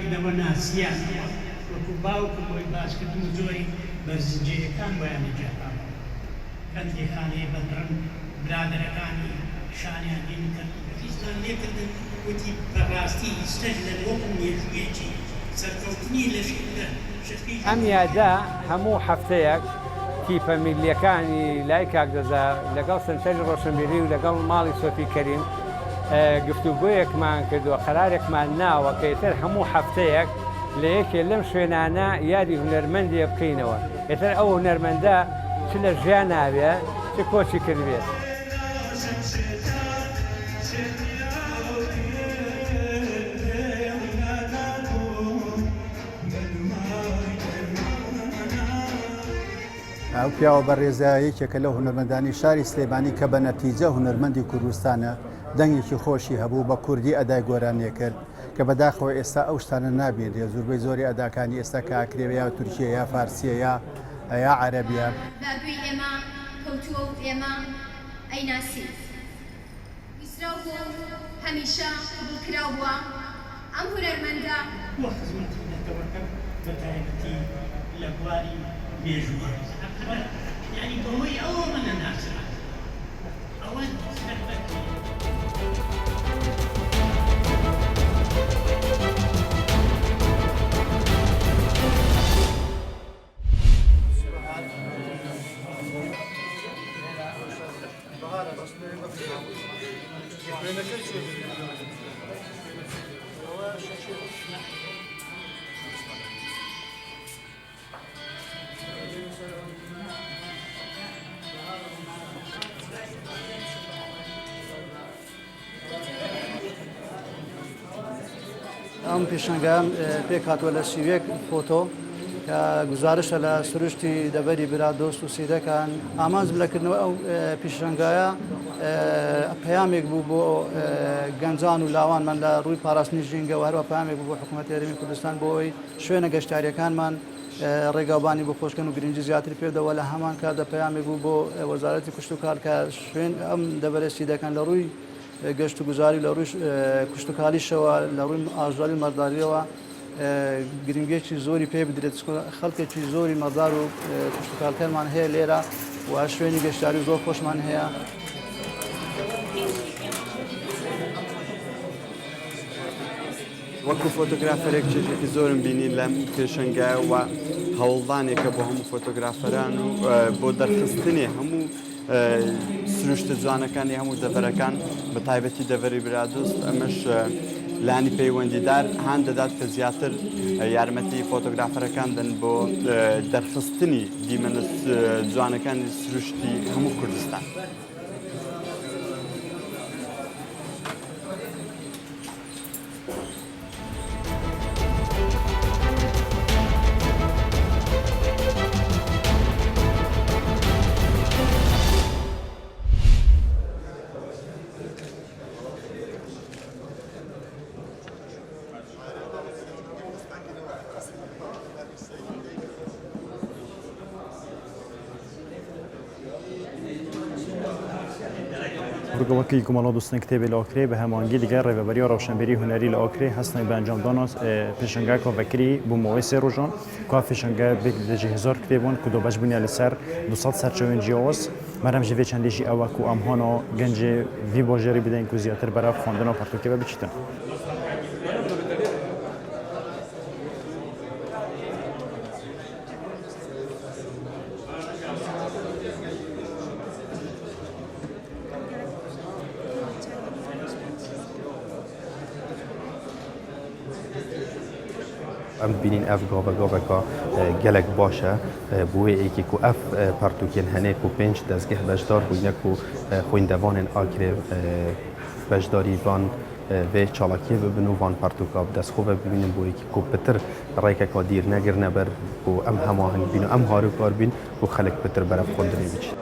کردنەوە ناسییان وەکو باوکم بۆی باسکردن و زۆری بەرزنجەیەکان بۆیان جێپاوە هەندێک خانەیە بەدڕن برادەرەکانی شانیان دێن کرد خیزان لێکردن وتی بەڕاستی ئیستەش لە وەکو مێژوویەکی سەرکەوتنی لە شەقی ئەم یادا هەموو هەفتەیەک تیپە میلیەکانی لای کاکدەزا لەگەڵ سنتەری ڕۆشنبیری و لەگەڵ ماڵی سۆفی کەریم گفتوگۆیەکمان کردووە قەرارێکمان ناوە کە ئێتر هەموو هەفتەیەک لە یەکێ لەم شوێنانە یادی هونەرمەندی بکەینەوە ئێتر ئەو هونەرمەندە چ لە ژیان ناوێ چ کۆچی کردوێت. ئەو پیاوە بەڕێزە یەکێکە لە هونەرمەندانی شاری سلێمانی کە بە نەتیجە هونەرمەندی کوردستانە دەنگێکی خۆشی هەبوو بە کوردی ئەدای گۆرانیە کرد کە بەداخەوە ئێستا ئەو شتانە نابێنێ زۆربەی زۆری ئەداکانی ئێستا کە ئاکرێوە یا تورکیە یا فارسیە یا عەرەبیە بابووی ئێمە کەوتووە و ئێمە ئەیناسی ویسراو بۆ هەمیشە قبولکراو بووە ئەم هونەرمەندە وە خزمەتی نەتەوەکە بە تایبەتی لە بواری مێژووە یعنی بەهۆی ئەوە منە ناسرا ئەوە ئەم پێشنگیان پێک هاتووە لە شیوەیەک فۆتۆ کە گزارشە لە سروشتی دەبەری برا دۆست و سیرەکان ئامانجم لەکردنەوە ئەو پێشنگایە پەیامێک بوو بۆ گەنجان و لاوانمان لە ڕووی پاراستنی ژینگە و هەروە پەیامێک بوو بۆ حکوومەتی هەرێمی کوردستان بۆ ئەوەی شوێنە گەشتاریەکانمان ڕێگاوبانی بۆ خۆشکن و گرنگی زیاتر پێدەوە لە هەمان کاتدا پەیامێک بوو بۆ وەزارەتی کوشت و کار کە شوێن ئەم دەبەرەستی دەکەن لە ڕووی گەشت و گوزاری لە ڕووی کوشتتوکالیشەوە لە ڕووی ئاژاری مەرداریەوە گرنگێکی زۆری پێ بدرێت خەڵکێکی زۆری مەردار و کوشتتوکالکەرمان هەیە لێرە و شوێنی گەشتاری زۆر خۆشمان هەیە. وەکو فۆتۆگرافەرێک چێژێکی زۆرم بینی لەم پێشنگایە و هەوڵدانێکە بۆ هەموو فۆتۆگرافەران و بۆ دەرخستنێ هەموو سروشتە جوانەکانی هەموو دەڤەرەکان بە تایبەتی دەڤەری برادۆست ئەمەش لانی پەیوەندیدار هەان دەدات کە زیاتر یارمەتی فۆتۆگرافەرەکان دەن بۆ دەرخستنی دیمەنە جوانەکانی سروشتی هەموو کوردستان. ڕگەڵەکەی کۆمەڵە دوستن کتێبی لە ئۆکرێ بە هەموانگی دیگە ڕێبەری و ڕەوشنبیری هونەری لە ئۆکرێ هەستنەی بەنجامدانۆس پێشنگای کۆڤەکری بوومەوەی سێ ڕۆژان کا پێشنگای بێک دەجی هزار کتێبوون کو دۆبەش بوونیە لەسەر 200 سەرچەوێن جیۆس مەرەم ژێ چەندێکی ئەوە و ئەمهۆنۆ گەنجێ وی بۆژێری بدەین و زیاتر بەرە خوێندنەوە پەرتوکێ بچیتن. ئەم بینین ئەف گۆڤەکە gelek baş e bu wê êkî ku ev pertûkên hene ku pênc dezgeh bejdar bûne ku xwîndevanên Akirê bejdarî van vê çalakiyê bibin û van pertûka bi destxwe bibînin bo yekî ku pitir rêkeka dîr negirne ber ku em hemaheng bîn û em harûkar bîn û xelek pitir berev xwendinê biçin.